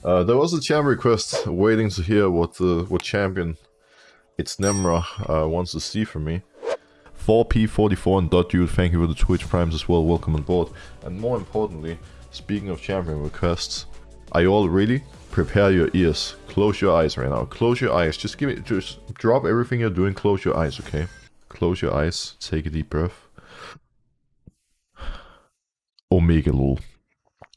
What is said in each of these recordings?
There was a champ request waiting to hear what champion it's Nemra wants to see from me. 4P44 and .dude, thank you for the Twitch Primes as well, welcome on board. And more importantly, speaking of champion requests, are you all ready? Prepare your ears, close your eyes right now, close your eyes, just drop everything you're doing, close your eyes, okay? Close your eyes, take a deep breath. Omega lol.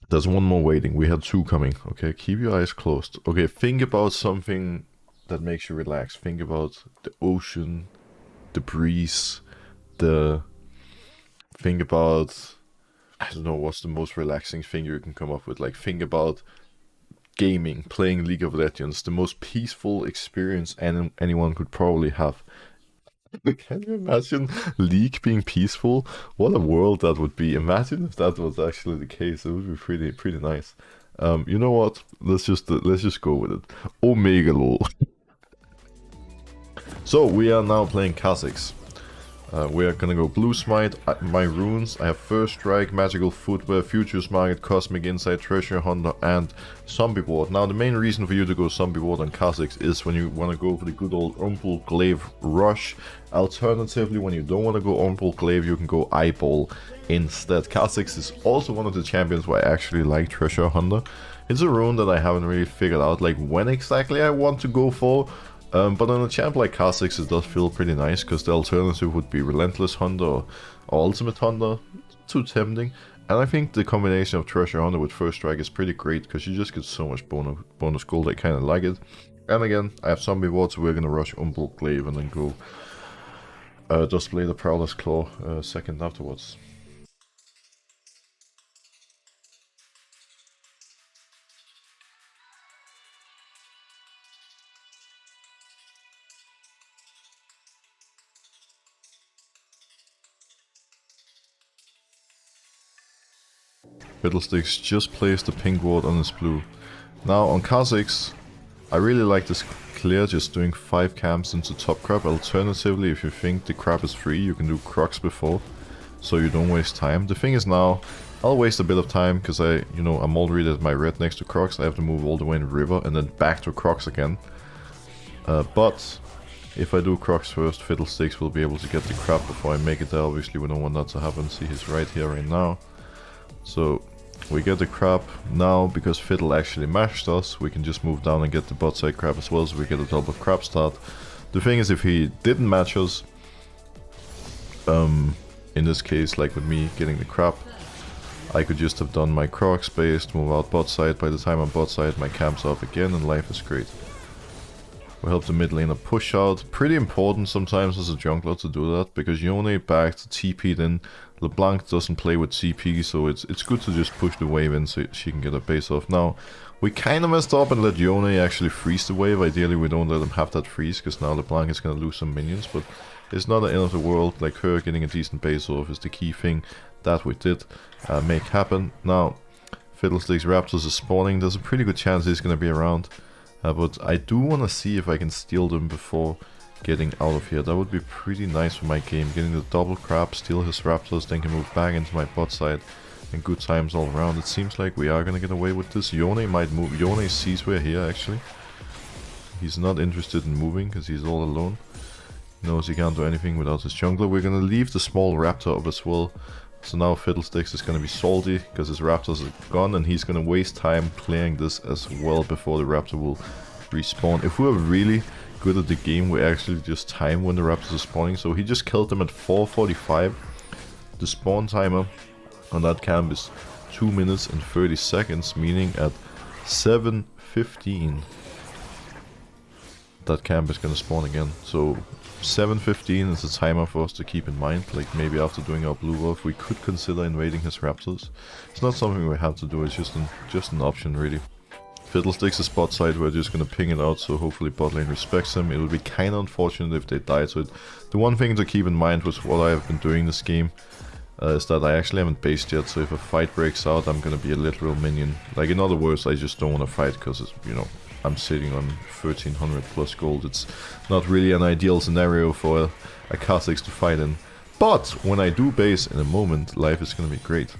There's one more waiting, we had two coming, okay? Keep your eyes closed. Okay, think about something that makes you relax. Think about the ocean, the breeze, think about, I don't know, what's the most relaxing thing you can come up with. Like, think about gaming, playing League of Legends, the most peaceful experience anyone could probably have. Can you imagine League being peaceful? What a world that would be. Imagine if that was actually the case. It would be pretty nice. You know what? Let's just go with it. Omega lol. So we are now playing Kha'Zix. We are gonna go Blue Smite, my runes. I have First Strike, Magical Footwear, Futures Market, Cosmic Insight, Treasure Hunter, and Zombie Board. Now the main reason for you to go Zombie Board on Kha'Zix is when you want to go for the good old Umbral Glaive Rush. Alternatively, when you don't want to go Umbral Glaive, you can go Eyeball instead. Kha'Zix is also one of the champions where I actually like Treasure Hunter. It's a rune that I haven't really figured out like when exactly I want to go for. But on a champ like Kha'Zix, it does feel pretty nice, because the alternative would be Relentless Hunter or Ultimate Hunter. Too tempting. And I think the combination of Treasure Hunter with First Strike is pretty great, because you just get so much bonus gold. I kind of like it. And again, I have Zombie Ward, so we're going to rush Umbral Glaive and then go Duskblade the Prowler's Claw second afterwards. Fiddlesticks just placed the pink ward on his blue. Now on Kha'Zix, I really like this clear, just doing 5 camps into top crab. Alternatively, if you think the crab is free, you can do crocs before, so you don't waste time. The thing is now, I'll waste a bit of time, because I'm already at my red next to crocs. I have to move all the way in river and then back to crocs again. But if I do crocs first, Fiddlesticks will be able to get the crab before I make it there. Obviously we don't want that to happen. See, he's right here right now. So we get the crab now. Because Fiddle actually mashed us, we can just move down and get the bot side crab as well, so we get a double crab start. The thing is, if he didn't match us, in this case, like with me getting the crab, I could just have done my crocs based, move out bot side. By the time I'm bot side, my camp's up again and life is great. We help the mid laner push out. Pretty important sometimes as a jungler to do that, because Yone backed, TP'd in. LeBlanc doesn't play with CP, so it's good to just push the wave in so she can get a base off. Now, we kind of messed up and let Yone actually freeze the wave. Ideally, we don't let him have that freeze, because now LeBlanc is going to lose some minions, but it's not the end of the world. Like, her getting a decent base off is the key thing that we did make happen. Now, Fiddlesticks Raptors is spawning. There's a pretty good chance he's going to be around, but I do want to see if I can steal them before getting out of here. That would be pretty nice for my game. Getting the double crab, steal his raptors, then can move back into my bot side, and good times all around. It seems like we are gonna get away with this. Yone might move. Yone sees we're here actually. He's not interested in moving because he's all alone. He knows he can't do anything without his jungler. We're gonna leave the small raptor up as well. So now Fiddlesticks is gonna be salty because his raptors are gone, and he's gonna waste time clearing this as well before the raptor will respawn. If we were really good at the game, we actually just time when the raptors are spawning. So he just killed them at 4:45. The spawn timer on that camp is 2 minutes and 30 seconds, meaning at 7:15 that camp is gonna spawn again. So 7:15 is the timer for us to keep in mind. Like, maybe after doing our blue wolf, we could consider invading his raptors. It's not something we have to do, it's just an option really. Fiddlesticks is bot side, we're just gonna ping it out, so hopefully bot lane respects him. It will be kinda unfortunate if they die, so the one thing to keep in mind was what I have been doing this game, is that I actually haven't based yet, so if a fight breaks out, I'm gonna be a literal minion. Like, in other words, I just don't wanna fight, because, I'm sitting on 1300 plus gold. It's not really an ideal scenario for a Kha'Zix to fight in. But when I do base in a moment, life is gonna be great.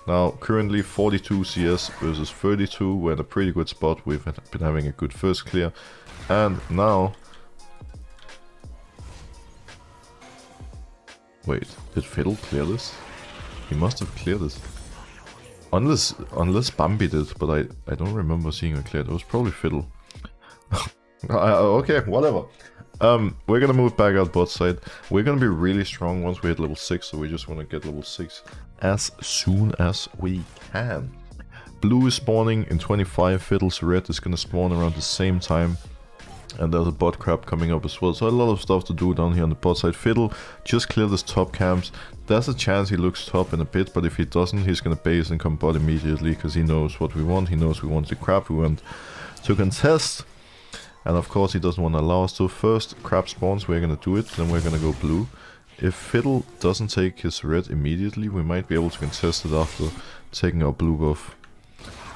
Now, currently 42 CS versus 32. We're in a pretty good spot. We've been having a good first clear. And now... Wait, did Fiddle clear this? He must have cleared it. Unless Bambi did, but I don't remember seeing it cleared. It was probably Fiddle. Okay, whatever. We're gonna move back out bot side. We're gonna be really strong once we hit level 6, so we just wanna get level 6 as soon as we can. Blue is spawning in 25, Fiddle's red is gonna spawn around the same time. And there's a bot crab coming up as well, so a lot of stuff to do down here on the bot side. Fiddle just cleared his top camps. There's a chance he looks top in a bit, but if he doesn't, he's gonna base and come bot immediately, because he knows what we want. He knows we want the crab, we want to contest. And of course he doesn't want to allow us to. First crab spawns, we're gonna do it, then we're gonna go blue. If Fiddle doesn't take his red immediately, we might be able to contest it after taking our blue buff.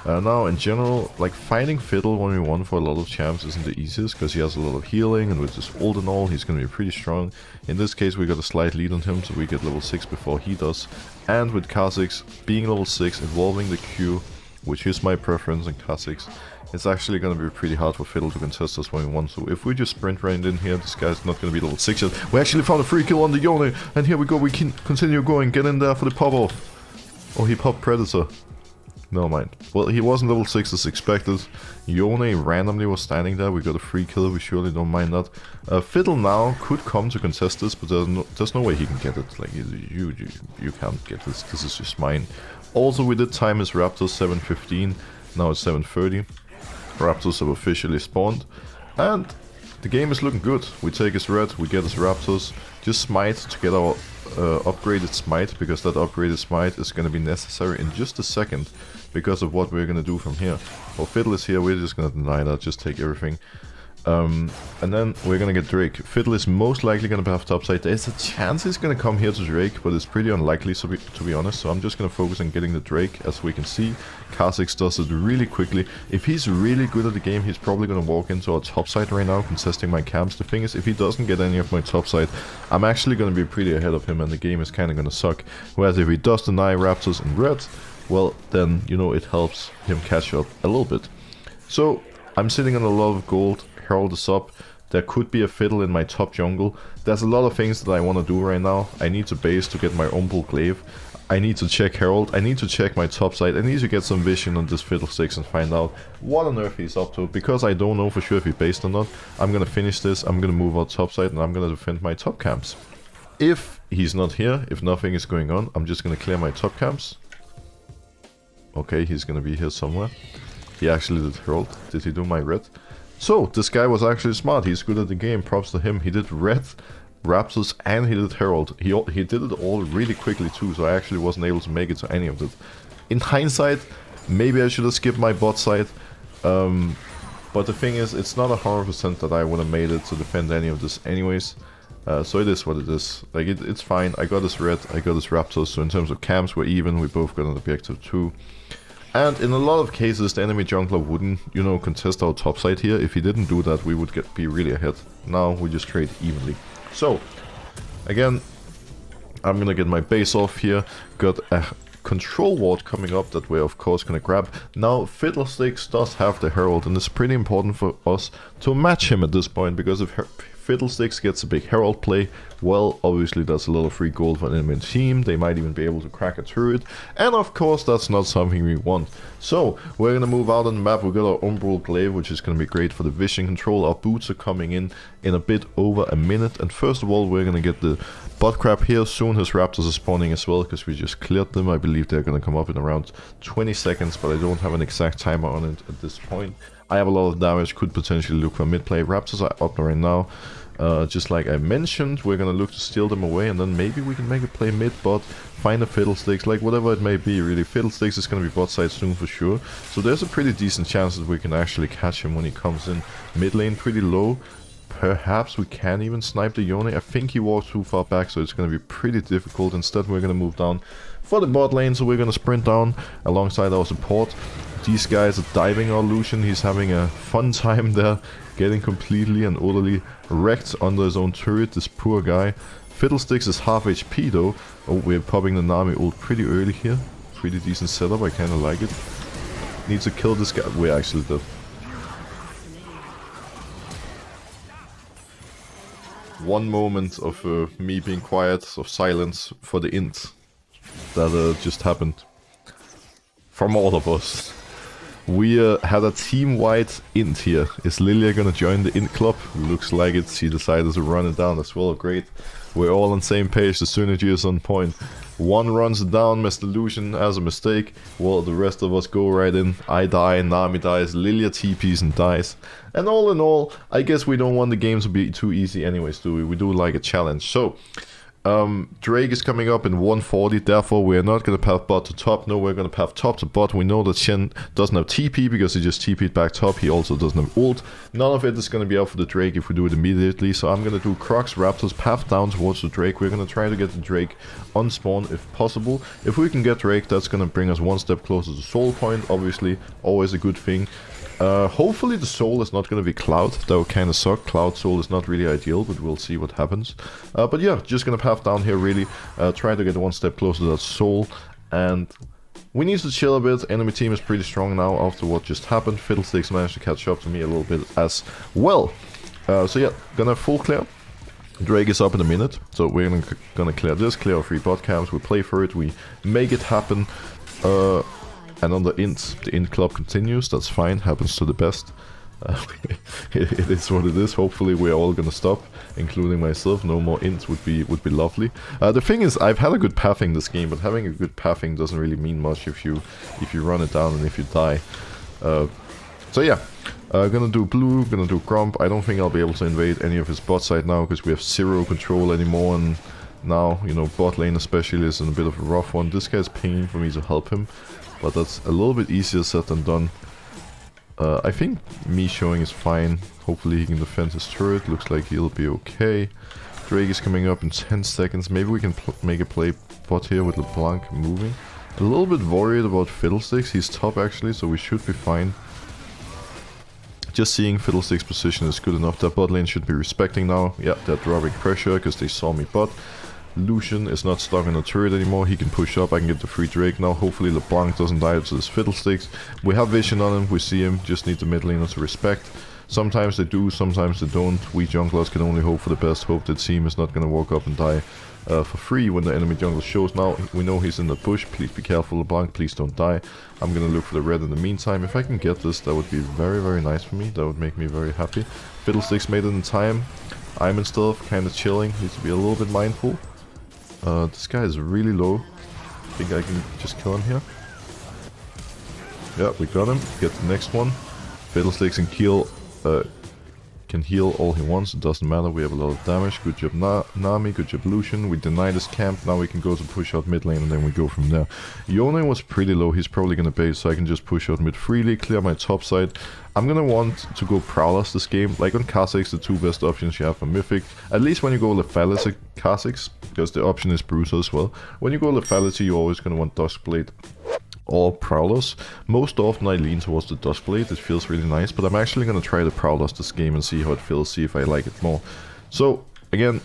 Now, in general, like, fighting Fiddle 1v1 for a lot of champs isn't the easiest, because he has a lot of healing, and with his ult and all, he's going to be pretty strong. In this case, we got a slight lead on him, so we get level 6 before he does. And with Kha'Zix being level 6, involving the Q, which is my preference in Kha'Zix, it's actually going to be pretty hard for Fiddle to contest us 1v1. So if we just sprint right in here, this guy's not going to be level 6 yet. We actually found a free kill on the Yone, and here we go, we can continue going, get in there for the pop-off. Oh, he popped Predator. Never mind. Well, he wasn't level 6 as expected. Yone randomly was standing there. We got a free kill. We surely don't mind that. Fiddle now could come to contest this, but there's no way he can get it. Like, you can't get this. This is just mine. Also, we did time his Raptors 7:15. Now it's 7:30. Raptors have officially spawned. And the game is looking good. We take his red, we get his Raptors. Just smite to get our upgraded smite, because that upgraded smite is going to be necessary in just a second because of what we're going to do from here. While Fiddle is here, we're just going to deny that, just take everything. And then we're going to get Drake. Fiddle is most likely going to have topside. There's a chance he's going to come here to Drake, but it's pretty unlikely to be honest. So I'm just going to focus on getting the Drake. As we can see, Kha'Zix does it really quickly. If he's really good at the game, he's probably going to walk into our topside right now, contesting my camps. The thing is, if he doesn't get any of my topside, I'm actually going to be pretty ahead of him, and the game is kind of going to suck. Whereas if he does deny Raptors and red, well, then, you know, it helps him catch up a little bit. So I'm sitting on a lot of gold. Herald is up. There could be a Fiddle in my top jungle. There's a lot of things that I want to do right now. I need to base to get my Umbral Glaive. I need to check Herald. I need to check my top side. I need to get some vision on this Fiddlesticks and find out what on earth he's up to. Because I don't know for sure if he based or not. I'm going to finish this. I'm going to move out top side and I'm going to defend my top camps. If he's not here, if nothing is going on, I'm just going to clear my top camps. Okay, he's going to be here somewhere. He actually did Herald. Did he do my red? So, this guy was actually smart. He's good at the game. Props to him. He did red, Raptors, and he did Herald. He did it all really quickly too, so I actually wasn't able to make it to any of it. In hindsight, maybe I should have skipped my bot side. But the thing is, it's not 100% that I would have made it to defend any of this anyways. So it is what it is. Like, it's fine. I got his red, I got his Raptors, so in terms of camps, we're even. We both got an objective too. And in a lot of cases, the enemy jungler wouldn't, you know, contest our top side here. If he didn't do that, we would be really ahead. Now we just trade evenly. So, again, I'm gonna get my base off here. Got a control ward coming up that we're of course gonna grab. Now, Fiddlesticks does have the Herald, and it's pretty important for us to match him at this point, because if Fiddlesticks gets a big Herald play, well, obviously that's a lot of free gold for an enemy team. They might even be able to crack a turret, and of course that's not something we want. So we're gonna move out on the map. We got our Umbral Glaive, which is gonna be great for the vision control. Our boots are coming in a bit over a minute, and first of all we're gonna get the bot crab here. Soon his Raptors are spawning as well, because we just cleared them. I believe they're gonna come up in around 20 seconds, but I don't have an exact timer on it at this point. I have a lot of damage, could potentially look for mid play. Raptors are up right now. Just like I mentioned, we're gonna look to steal them away, and then maybe we can make a play mid bot, find a Fiddlesticks, like whatever it may be really. Fiddlesticks is gonna be bot side soon for sure, so there's a pretty decent chance that we can actually catch him when he comes in. Mid lane pretty low. Perhaps we can even snipe the Yone. I think he walked too far back, so it's gonna be pretty difficult. Instead we're gonna move down for the bot lane, so we're gonna sprint down alongside our support. These guys are diving our Lucian. He's having a fun time there, getting completely and utterly wrecked under his own turret, this poor guy. Fiddlesticks is half HP though. Oh, we're popping the Nami ult pretty early here. pretty decent setup, I kinda like it. Need to kill this guy. We're actually dead. One moment of me being quiet, of silence for the int that just happened. From all of us. We had a team-wide int here. Is Lilia gonna join the int club? Looks like it. She decided to run it down as well. Great. We're all on the same page. The synergy is on point. One runs it down. Mr. Lucian has a mistake. Well, the rest of us go right in. I die. Nami dies. Lilia TPs and dies. And all in all, I guess we don't want the game to be too easy anyways, do we? We do like a challenge. So, Drake is coming up in 140, therefore we are not going to path bot to top. No, we're going to path top to bot. We know that Shen doesn't have TP because he just TP'd back top. He also doesn't have ult. None of it is going to be out for the Drake if we do it immediately. So I'm going to do Crocs, Raptors, path down towards the Drake. We're going to try to get the Drake on spawn if possible. If we can get Drake, that's going to bring us one step closer to soul point. Obviously, always a good thing. Hopefully the soul is not going to be Cloud. That would kind of suck. Cloud soul is not really ideal, but we'll see what happens. But yeah, just going to path down here really. Try to get one step closer to that soul. And we need to chill a bit. Enemy team is pretty strong now after what just happened. Fiddlesticks managed to catch up to me a little bit as well. So yeah, gonna full clear. Drake is up in a minute. So we're gonna clear this, clear our 3 bot camps. We play for it, we make it happen. And on the int club continues, that's fine, happens to the best. It is what it is. Hopefully we're all gonna stop, including myself. No more ints would be lovely. The thing is, I've had a good pathing this game, but having a good pathing doesn't really mean much if you run it down and if you die. So yeah, gonna do blue, gonna do Grump. I don't think I'll be able to invade any of his bot side now because we have 0 control anymore, and now, you know, bot lane especially is in a bit of a rough one. This guy's pinging for me to help him, but that's a little bit easier said than done. I think me showing is fine. Hopefully he can defend his turret. Looks like he'll be okay. Drake is coming up in 10 seconds. Maybe we can make a play bot here with LeBlanc moving. A little bit worried about Fiddlesticks. He's top actually, so we should be fine. Just seeing Fiddlesticks' position is good enough. That bot lane should be respecting now. Yeah, they're dropping pressure because they saw me bot. Lucian is not stuck in a turret anymore. He can push up. I can get the free Drake now. Hopefully LeBlanc doesn't die to this Fiddlesticks. We have vision on him. We see him. Just need the mid laner to respect. Sometimes they do, sometimes they don't. We junglers can only hope for the best. Hope that team is not going to walk up and die for free when the enemy jungle shows. Now we know he's in the bush. Please be careful, LeBlanc. Please don't die. I'm going to look for the red in the meantime. If I can get this, that would be very, very nice for me. That would make me very happy. Fiddlesticks made it in time. I'm in stealth, kind of chilling. Need to be a little bit mindful. This guy is really low. I think I can just kill him here. Yeah, we got him. Get the next one. Fiddlesticks can heal all he wants. It doesn't matter. We have a lot of damage. Good job Nami. Good job Lucian. We denied his camp. Now we can go to push out mid lane and then we go from there. Yone was pretty low. He's probably going to bait, so I can just push out mid freely. Clear my top side. I'm going to want to go Prowlers this game. Like on Kha'Zix, the 2 best options you have for Mythic. At least when you go Lethality Kha'Zix, because the option is Bruiser as well. When you go Lethality, you're always going to want Duskblade or Prowlers. Most often I lean towards the Duskblade. It feels really nice, but I'm actually going to try the Prowlers this game and see how it feels, see if I like it more. So, again,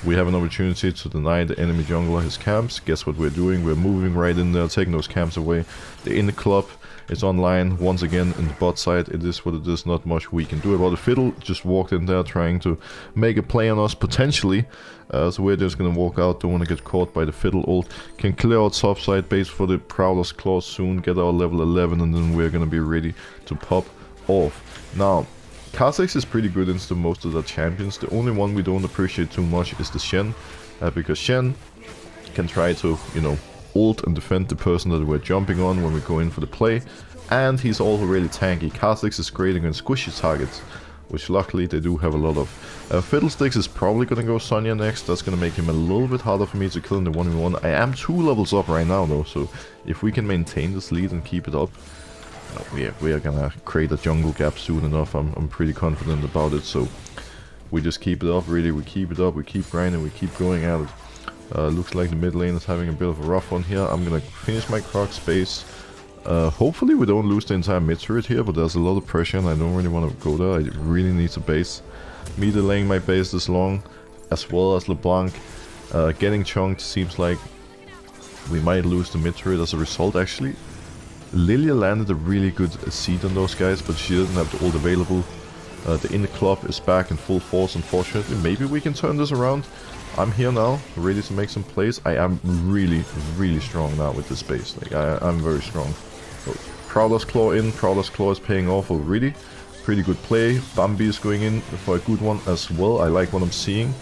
we have an opportunity to deny the enemy jungler his camps. Guess what we're doing? We're moving right in there, taking those camps away. The in the club is online once again in the bot side. It is what it is, not much we can do about it. Fiddle just walked in there trying to make a play on us potentially. So we're just gonna walk out, don't want to get caught by the Fiddle ult. Can clear out top side base for the Prowler's Claw soon, get our level 11, and then we're gonna be ready to pop off. Now, Kha'Zix is pretty good into most of the champions. The only one we don't appreciate too much is the Shen, because Shen can try to, you know, ult and defend the person that we're jumping on when we go in for the play, and he's also really tanky. Kha'Zix is great against squishy targets, which luckily they do have a lot of. Fiddlesticks is probably gonna go Sonya next. That's gonna make him a little bit harder for me to kill in the 1v1. I am 2 levels up right now though, so if we can maintain this lead and keep it up, we are gonna create a jungle gap soon enough. I'm pretty confident about it, so we just keep it up really. We keep it up, we keep grinding, we keep going at it. Looks like the mid lane is having a bit of a rough one here. I'm gonna finish my Croc space. Hopefully we don't lose the entire mid turret here, but there's a lot of pressure and I don't really want to go there. I really need to base. Me delaying my base this long, as well as LeBlanc getting chunked seems like We might lose the mid turret as a result, actually. Lilia landed a really good seed on those guys, but she doesn't have the ult available. The inner club is back in full force, unfortunately. Maybe we can turn this around. I'm here now, ready to make some plays. I am really, really strong now with this base. Like, I'm very strong. So, Prowler's Claw in. Prowler's Claw is paying off already. Pretty good play. Bambi is going in for a good one as well. I like what I'm seeing.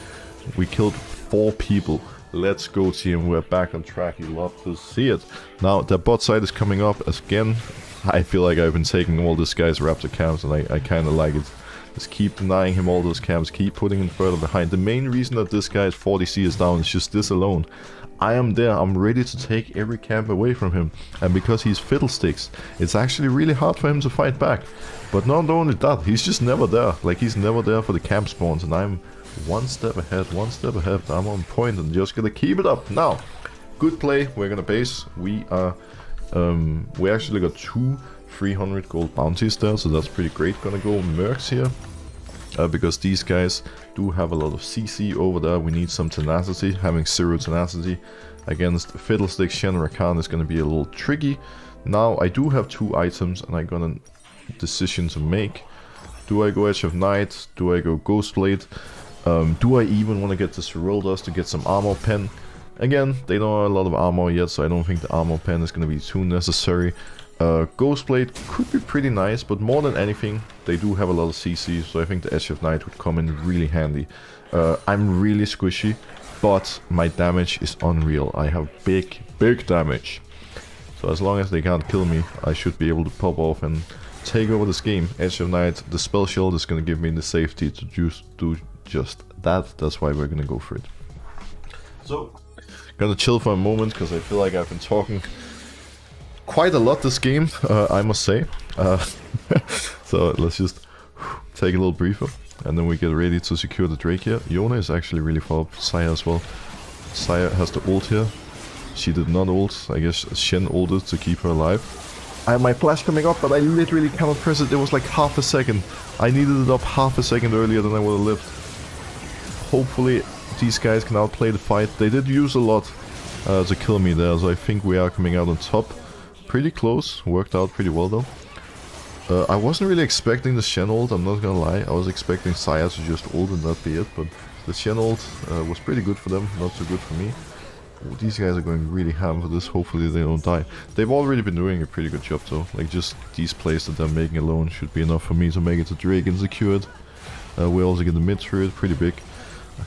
We killed 4 people. Let's go, team. We're back on track. You love to see it. Now, the bot side is coming up again. I feel like I've been taking all this guy's Raptor camps, and I kind of like it. Just keep denying him all those camps, keep putting him further behind. The main reason that this guy's 40 CS down is just this alone. I am there, I'm ready to take every camp away from him. And because he's fiddlesticks, it's actually really hard for him to fight back. But not only that, he's just never there. Like, he's never there for the camp spawns, and I'm one step ahead. I'm on point and just gonna keep it up. Now, good play, we're gonna base. We actually got 2 300 gold bounties there, so that's pretty great. Gonna go Mercs here, because these guys do have a lot of CC over there. We need some tenacity. Having 0 tenacity against Fiddlestick Shen Rakan is gonna be a little tricky. Now, I do have 2 items, and I got a decision to make. Do I go Edge of Night? Do I go Ghostblade? Do I even want to get the Seryldas to get some armor pen? Again, they don't have a lot of armor yet, so I don't think the armor pen is going to be too necessary. Ghostblade could be pretty nice, but more than anything, they do have a lot of CC, so I think the Edge of Night would come in really handy. I'm really squishy, but my damage is unreal. I have big damage. So as long as they can't kill me, I should be able to pop off and take over this game. Edge of Night, the spell shield is going to give me the safety to do just that. That's why we're going to go for it. So, gonna chill for a moment, because I feel like I've been talking quite a lot this game, I must say. So let's just take a little briefer, and then we get ready to secure the Drake here. Yone is actually really far up. Saya as well. Saya has the ult here. She did not ult. I guess Shen ulted to keep her alive. I have my flash coming up, but I literally cannot press it. It was like half a second. I needed it up half a second earlier than I would have lived. Hopefully these guys can outplay the fight. They did use a lot to kill me there, so I think we are coming out on top. Pretty close. Worked out pretty well though. I wasn't really expecting the Shen ult, I'm not gonna lie. I was expecting Saya to just ult and that be it, but the Shen ult was pretty good for them, not so good for me. Ooh, these guys are going really ham for this. Hopefully they don't die. They've already been doing a pretty good job though. Like, just these plays that they're making alone should be enough for me to make it to Drake and secured. We also get the mid turret, pretty big.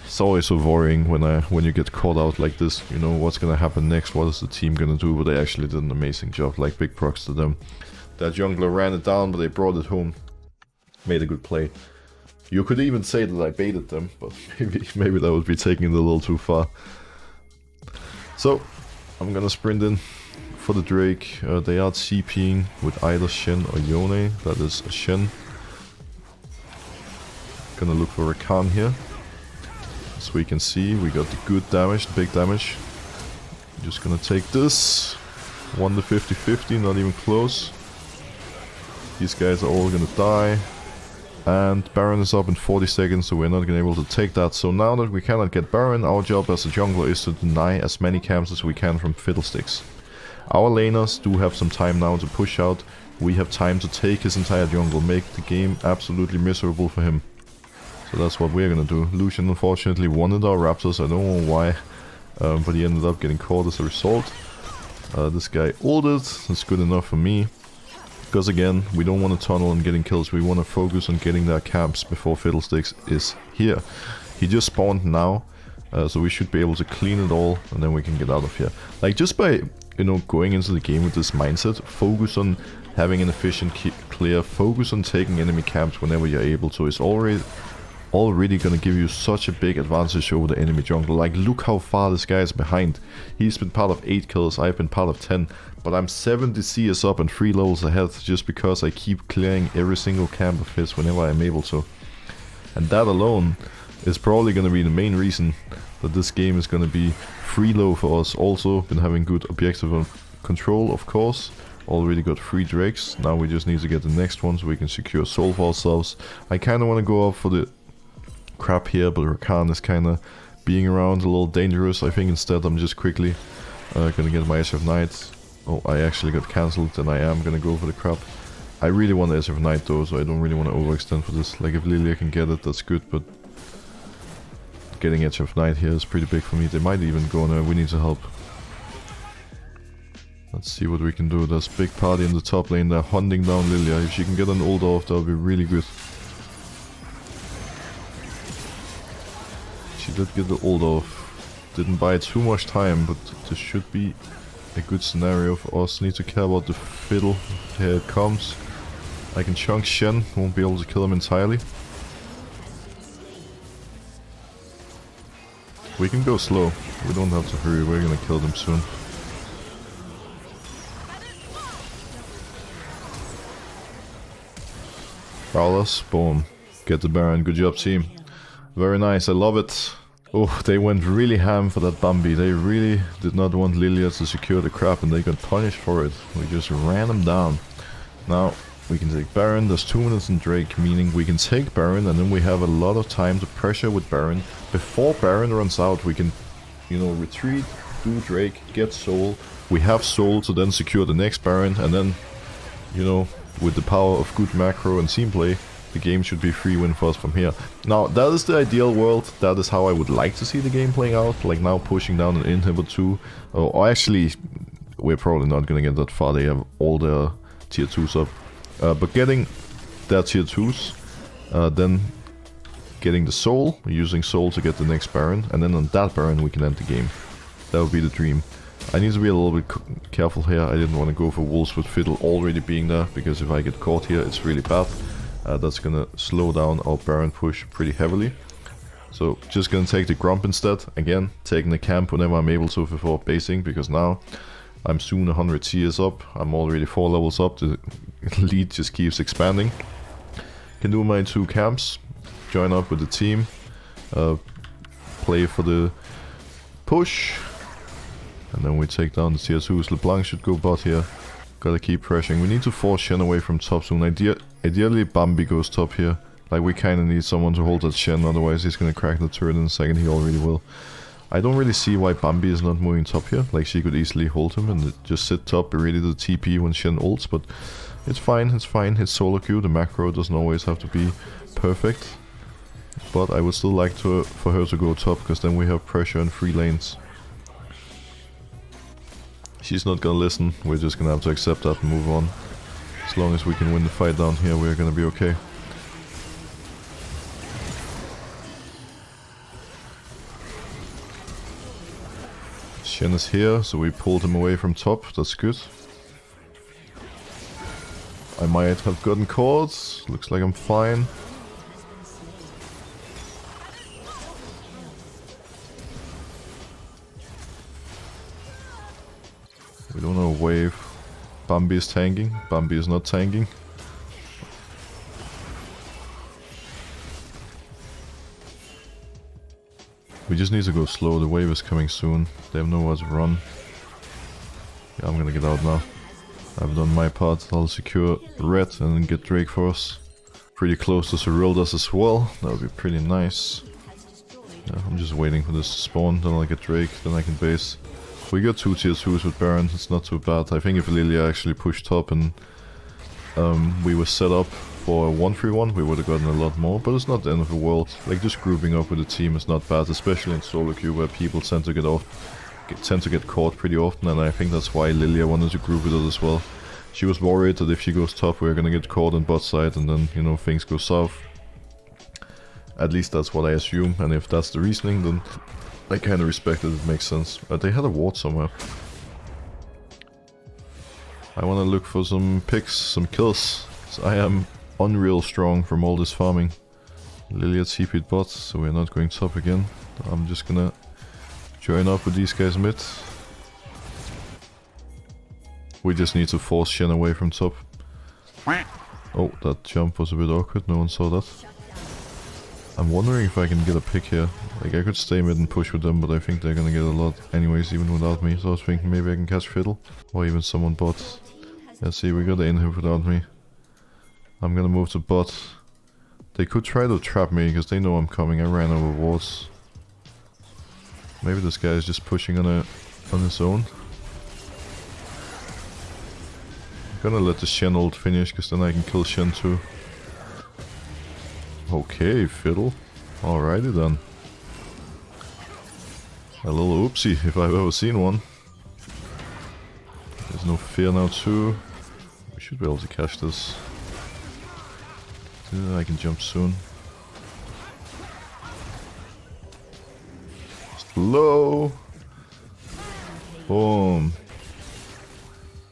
It's always so worrying when you get caught out like this. You know what's gonna happen next, what is the team gonna do, but they actually did an amazing job. Like, big props to them. That jungler ran it down, but they brought it home. Made a good play. You could even say that I baited them, but maybe that would be taking it a little too far. So, I'm gonna sprint in for the Drake. They are CPing with either Shen or Yone. That is a Shen. Gonna look for Rakan here. As we can see, we got the good damage, the big damage. Just gonna take this. Won the 50-50, not even close. These guys are all gonna die. And Baron is up in 40 seconds, so we're not gonna be able to take that. So now that we cannot get Baron, our job as a jungler is to deny as many camps as we can from Fiddlesticks. Our laners do have some time now to push out. We have time to take his entire jungle, make the game absolutely miserable for him. So that's what we're gonna do. Lucian unfortunately wanted our Raptors, I don't know why, but he ended up getting caught as a result. This guy ulted, that's good enough for me. Because again, we don't want to tunnel and getting kills, we want to focus on getting their camps before Fiddlesticks is here. He just spawned now, so we should be able to clean it all, and then we can get out of here. Like, just by, you know, going into the game with this mindset, focus on having an efficient clear, focus on taking enemy camps whenever you're able to, is already gonna give you such a big advantage over the enemy jungler. Like, look how far this guy is behind. He's been part of 8 kills, I've been part of 10. But I'm 70 CS up and 3 levels ahead just because I keep clearing every single camp of his whenever I'm able to. And that alone is probably going to be the main reason that this game is going to be free low for us. Also been having good objective control, of course. Already got 3 drakes. Now we just need to get the next one so we can secure soul for ourselves. I kind of want to go up for the crap here, but Rakan is kind of being around a little dangerous. I think instead I'm just quickly Gonna get my SF Knight. Oh, I actually got cancelled, then I am gonna go for the crab. I really want the SF Knight though, so I don't really want to overextend for this. Like, if Lilia can get it, that's good, but getting SF Knight here is pretty big for me. They might even go on we need to help. Let's see what we can do. There's big party in the top lane. They're hunting down Lilia. If she can get an ult off, that would be really good. She did get the ult off. Didn't buy too much time, but this should be a good scenario for us. Need to care about the fiddle. Here it comes. I can chunk Shen. Won't be able to kill him entirely. We can go slow. We don't have to hurry. We're gonna kill them soon. Prowlers, boom. Get the Baron, good job team. Very nice, I love it. Oh, they went really ham for that Bambi. They really did not want Lilia to secure the crap and they got punished for it. We just ran them down. Now, we can take Baron, there's 2 minutes in Drake, meaning we can take Baron and then we have a lot of time to pressure with Baron. Before Baron runs out, we can, you know, retreat, do Drake, get Soul. We have Soul to then secure the next Baron and then, you know, with the power of good macro and team play, the game should be free win for us from here. Now, that is the ideal world. That is how I would like to see the game playing out. Like now pushing down an inhibitor 2. Or actually, we're probably not going to get that far. They have all their tier 2s up. But getting their tier 2s, then getting the Soul, using Soul to get the next Baron. And then on that Baron we can end the game. That would be the dream. I need to be a little bit careful here. I didn't want to go for Wolves with Fiddle already being there, because if I get caught here, it's really bad. That's gonna slow down our Baron push pretty heavily. So just gonna take the Grump instead. Again, taking the camp whenever I'm able to before basing, because now I'm soon 100 CS up. I'm already 4 levels up. The lead just keeps expanding. Can do my 2 camps, join up with the team, play for the push. And then we take down the tier 2s. LeBlanc should go bot here. Gotta keep pressuring. We need to force Shen away from top soon. Ideally Bambi goes top here. Like, we kinda need someone to hold that Shen, otherwise he's gonna crack the turret in a second. He already will. I don't really see why Bambi is not moving top here. Like, she could easily hold him and just sit top, be ready to TP when Shen ults, but it's fine, it's fine. It's solo queue. The macro doesn't always have to be perfect. But I would still like for her to go top, because then we have pressure in 3 lanes. She's not gonna listen, we're just gonna have to accept that and move on. As long as we can win the fight down here, we're gonna be okay. Shen is here, so we pulled him away from top, that's good. I might have gotten caught, looks like I'm fine. We don't know wave. Bambi is tanking. Bambi is not tanking. We just need to go slow. The wave is coming soon. They have nowhere to run. Yeah, I'm gonna get out now. I've done my part. I'll secure red and then get Drake for us. Pretty close to Cyrildas as well. That would be pretty nice. Yeah, I'm just waiting for this to spawn. Then I'll get Drake. Then I can base. We got 2 tier 2s with Baron, it's not too bad. I think if Lilia actually pushed top and we were set up for a 1-3-1, we would have gotten a lot more, but it's not the end of the world. Like, just grouping up with the team is not bad, especially in solo queue where people tend to get caught pretty often, and I think that's why Lilia wanted to group with us as well. She was worried that if she goes top, we're gonna get caught on bot side and then, you know, things go south. At least that's what I assume, and if that's the reasoning, then I kinda respect it, it makes sense. They had a ward somewhere. I wanna look for some picks, some kills. So I am unreal strong from all this farming. Lilia TP'd bot, so we're not going top again. I'm just gonna join up with these guys mid. We just need to force Shen away from top. Oh, that jump was a bit awkward, no one saw that. I'm wondering if I can get a pick here. Like, I could stay mid and push with them, but I think they're gonna get a lot anyways, even without me. So I was thinking maybe I can catch Fiddle, or even someone bot. Let's see, we got the inhib without me. I'm gonna move to bot. They could try to trap me, because they know I'm coming. I ran over wards. Maybe this guy is just pushing on a on his own. I'm gonna let the Shen ult finish, because then I can kill Shen too. Okay, Fiddle. Alrighty then. A little oopsie, if I've ever seen one. There's no fear now too. We should be able to catch this. I can jump soon. Slow. Boom.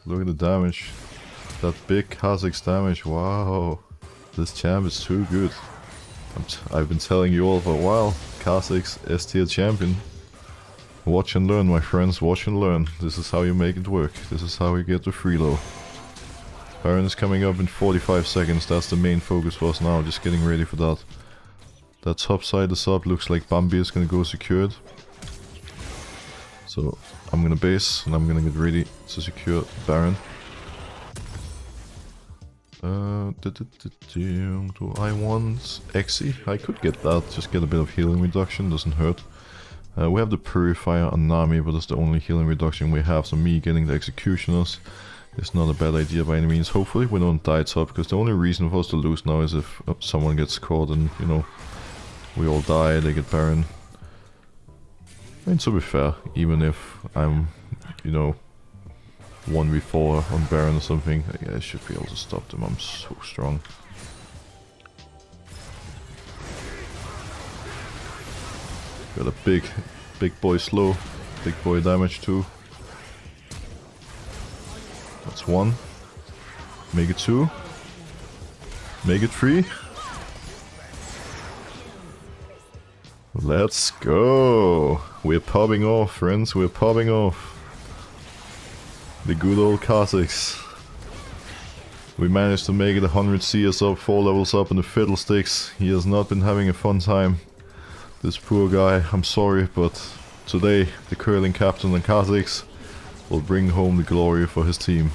Look at the damage. That big Kazakh's damage. Wow. This champ is too good. I've been telling you all for a while. Kazakh's S tier champion. Watch and learn, my friends. Watch and learn. This is how you make it work. This is how you get the freelo. Baron is coming up in 45 seconds. That's the main focus for us now. Just getting ready for that. That top side is up. Looks like Bambi is gonna go secured. So I'm gonna base and I'm gonna get ready to secure Baron. Do I want Exi? I could get that. Just get a bit of healing reduction. Doesn't hurt. We have the Purifier on Nami, but that's the only healing reduction we have. So me getting the Executioners is not a bad idea by any means. Hopefully we don't die top, because the only reason for us to lose now is if someone gets caught and, you know, we all die, they get Baron. And to be fair, even if I'm, you know, 1v4 on Baron or something, I should be able to stop them. I'm so strong. Got a big boy slow, big boy damage too. That's one. Make it two. Make it three. Let's go! We're popping off, friends, we're popping off. The good old Kazakhs. We managed to make it 100 CS up, 4 levels up in the fiddlesticks. He has not been having a fun time. This poor guy, I'm sorry, but today the curling captain and Kazakhs will bring home the glory for his team.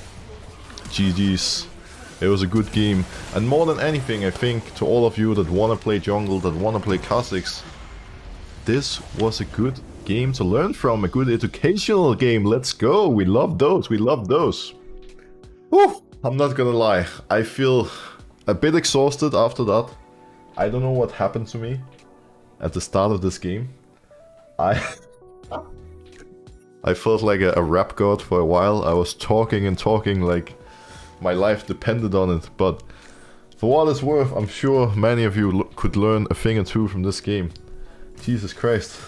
GG's. It was a good game. And more than anything, I think, to all of you that wanna play jungle, that wanna play Kazakhs, this was a good game to learn from, a good educational game. Let's go, we love those, we love those. Whew, I'm not gonna lie, I feel a bit exhausted after that. I don't know what happened to me at the start of this game. I felt like a rap god for a while. I was talking and talking like my life depended on it, but for what it's worth, I'm sure many of you could learn a thing or two from this game. Jesus Christ.